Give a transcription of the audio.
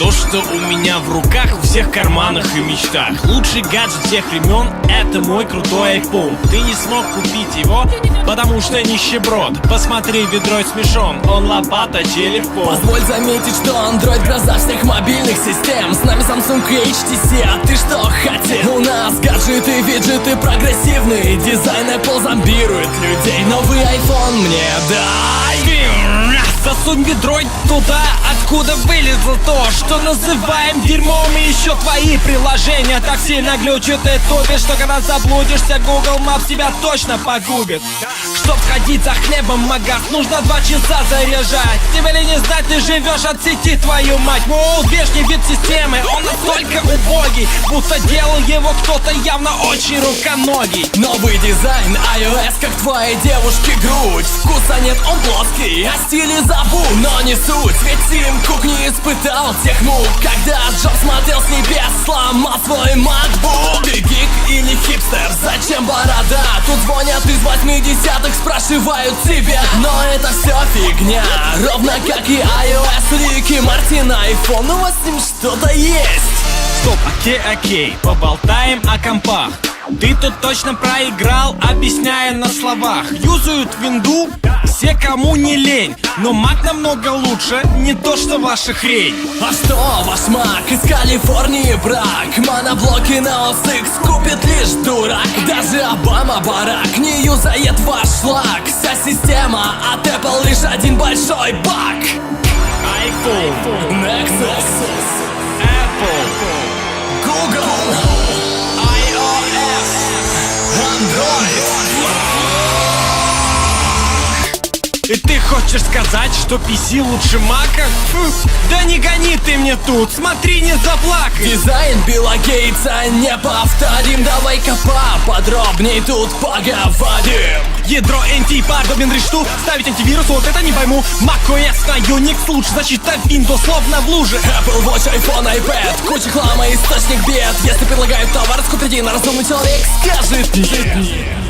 То, что у меня в руках, в всех карманах и мечтах. Лучший гаджет всех времен — это мой крутой iPhone. Ты не смог купить его, потому что нищеброд. Посмотри, ведро смешон, он лопата, телефон. Позволь заметить, что Android — гроза всех мобильных систем. С нами Samsung и HTC, а ты что хотел? У нас гаджеты, виджеты прогрессивные. Дизайн Apple зомбирует людей. Новый iPhone мне дай. Засунь ведро туда, откуда вылезло то, что называем дерьмом. И еще твои приложения так сильно глючат и тупят, что когда заблудишься, Google Maps тебя точно погубит. Чтоб ходить за хлебом в магаз, нужно 2 часа заряжать. Тебе ли не знать, ты живешь от сети, твою мать. Мол, внешний вид системы, он настолько убогий, будто делал его кто-то явно очень руконогий. Новый дизайн iOS, как твоей девушке грудь. Вкуса нет, он плоский, а стиле забыл, но не суть. Ведь Тим Кук не испытал тех мук, когда Джобс смотрел с небес, сломал свой MacBook. Ты гик или хипстер, зачем борода? Тут звонят из 80-х, спрашивают тебя. Но это все фигня, ровно как и iOS. Рики Мартин, iPhone, у вас с ним что-то есть. Стоп, окей, поболтаем о компах. Ты тут точно проиграл, объясняя на словах. Юзают винду все, кому не лень, но Mac намного лучше, не то что ваша хрень. А что ваш Mac из Калифорнии брак? Моноблоки на OS X купит лишь дурак. Даже Обама барак не юзает ваш шлак. Вся система от Apple лишь один большой баг. iPhone, Nexus, Apple, Google, iOS, Android. И ты хочешь сказать, что PC лучше Мака? Да не гони ты мне тут, смотри, не заплакай. Дизайн Билла Гейтса неповторим. Давай-ка поподробней тут поговорим. Ядро NT подобен решту, ставить антивирус, вот это не пойму. macOS на Unix лучше, защита Windows словно в луже. Apple Watch, iPhone, iPad, куча хлама, источник бед. Если предлагают товар, скупи на разумный человек скажет нет.